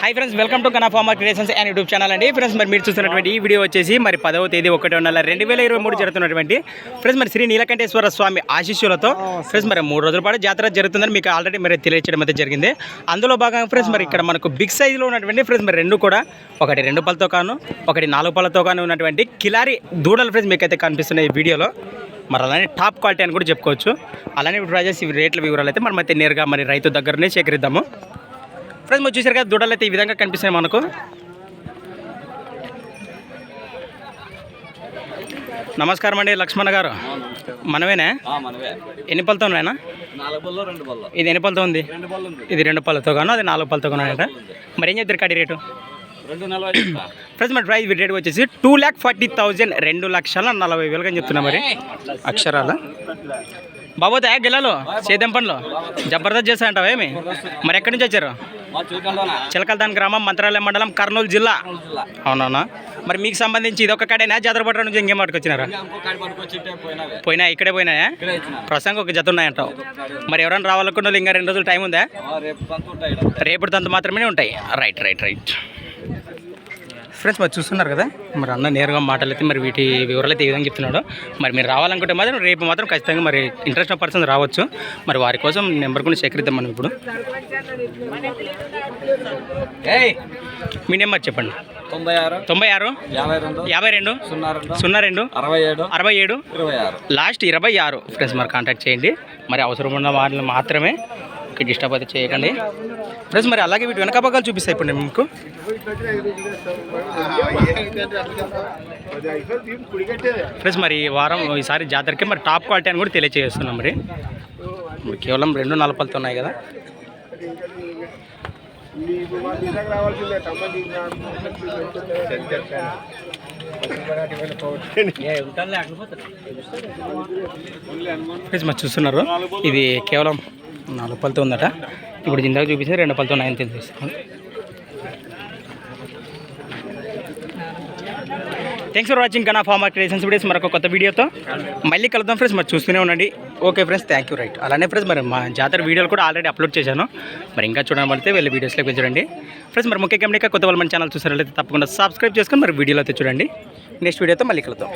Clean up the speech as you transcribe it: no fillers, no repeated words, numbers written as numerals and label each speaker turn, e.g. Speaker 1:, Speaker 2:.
Speaker 1: Hi friends, welcome to కనా farmer creations and YouTube channel అండి. Friends మరి మీరు చూస్తున్నటువంటి ఈ వీడియో వచ్చేసి మరి 10వ తేదీ 1వ నెల 2023 జరుగుతున్నటువంటి ఫ్రెండ్స్ మరి శ్రీ నీలకంఠేశ్వర స్వామి ఆశీస్సులతో ఫ్రెండ్స్ మరి 3 రోజుల పాటు జాతర జరుగుతుందని మీకు ఆల్రెడీ మరి తెలియచేయడం అయితే జరిగింది. అందులో భాగంగా ఫ్రెండ్స్ మరి ఇక్కడ మనకు బిగ్ సైజులో ఉన్నటువంటి ఫ్రెండ్స్ మరి రెండు కూడా ఒకటి 2 పళ్ళతో కాను ఒకటి 4 పళ్ళతో కాను ఉన్నటువంటి కిలారి దూడలు ఫ్రెండ్స్ మీకు అయితే కనిపిస్తున్నాయి ఈ వీడియోలో. మరి అలానే టాప్ క్వాలిటీ అని కూడా చెప్పుకోవచ్చు. అలానే ప్రైజెస్ ఇవి రేట్ల వివరాలు అయితే మనం అయితే నేరుగా మరి రైతు దగ్గరనే సేకరిద్దాము. ఫ్రెండ్స్ మీరు చూసారు కదా, దూడలు అయితే ఈ విధంగా కనిపిస్తున్నాయి మనకు. నమస్కారం అండి లక్ష్మణ గారు, మనమేనా? ఎన్ని పళ్ళతో ఉన్నాయన్నా? ఇది ఎన్ని పళ్ళతో ఉంది? ఇది 2 పళ్ళతో కాను, అది 4 పళ్ళతో కాను. మరి ఏం చెప్తారు కాడి రేటు? ఫ్రెండ్స్ మరి ప్రైస్ రేట్ వచ్చేసి 2,40,000 2,40,000 అని చెప్తున్నా. మరి అక్షరాల బాబోతే గెలాలు సేద్యం పనులు జబర్దస్త్ చేస్తాయంటావా ఏమి? మరి ఎక్కడి నుంచి వచ్చారు? చిలకలదాన్ గ్రామం, మంత్రాలయం మండలం, కర్నూలు జిల్లా. అవునవునా? మరి మీకు సంబంధించి ఇది ఒక కాడేనా, జాతర పట్ల నుంచి ఇంకేం పట్టుకొచ్చినారా? పోయినా ఇక్కడే పోయినాయా? ప్రస్తుతానికి ఒక జత ఉన్నాయంటావు. మరి ఎవరైనా రావాలనుకున్న ఇంకా 2 రోజులు టైం ఉందా? రేపటి తంత మాత్రమే ఉంటాయి. రైట్ రైట్ రైట్ ఫ్రెండ్స్ మరి చూస్తున్నారు కదా, మరి అన్న నేరుగా మాటలైతే మరి వీటి వివరాలు అయితే ఈ విధంగా చెప్తున్నాడు. మరి మీరు రావాలనుకుంటే మాత్రం రేపు మాత్రం ఖచ్చితంగా మరి ఇంట్రెస్ట్ పర్సన్ రావచ్చు. మరి వారి కోసం నెంబర్ కూడా సేకరిద్దాం మనం ఇప్పుడు. మీ నెంబర్ చెప్పండి. 96 52 02 67 లాస్ట్ 26 ఫ్రెండ్స్ మరి కాంటాక్ట్ చేయండి. మరి అవసరం ఉన్న వాళ్ళు మాత్రమే డిస్టర్బ్ అయితే చేయకండి ఫ్రెండ్స్. మరి అలాగే వీటి వెనక భాగాలు చూపిస్తాయి ఇప్పుడు నేను మీకు. ఫ్రెండ్స్ మరి ఈ వారం ఈసారి జాతరకి మరి టాప్ క్వాలిటీ అని కూడా తెలియజేస్తున్నాం. మరి కేవలం 2 4 పళ్ళతో ఉన్నాయి కదా. ఫ్రెండ్స్ మరి చూస్తున్నారు, ఇది కేవలం 4 పళ్ళతో ఉందట. ఇప్పుడు ఇందాక చూపిస్తే 2 పళ్ళతో ఉన్నాయని తెలుస్తుంది. థ్యాంక్స్ ఫర్ వాచింగ్ కనా ఫార్మర్ క్రియేషన్స్ వీడియోస్. మరొక కొత్త వీడియోతో మళ్ళీ కలుద్దాం ఫ్రెండ్స్. మరి చూస్తూనే ఉండండి. Okay friends, thank you. Right అలానే ఫ్రెండ్స్ మరి మా జాతర వీడియోలు కూడా ఆల్రెడీ అప్లోడ్ చేశాను. మరి ఇంకా చూడబడితే వెళ్ళి వీడియోస్లోకి చూడండి ఫ్రెండ్స్. మరి ముఖ్య గమనిక కొత్త వాళ్ళు మన ఛానల్ చూసారైతే తప్పకుండా సబ్స్క్రైబ్ చేసుకొని మరి వీడియోలో అయితే చూడండి. నెక్స్ట్ వీడియోతో మళ్ళీ కలుద్దాం.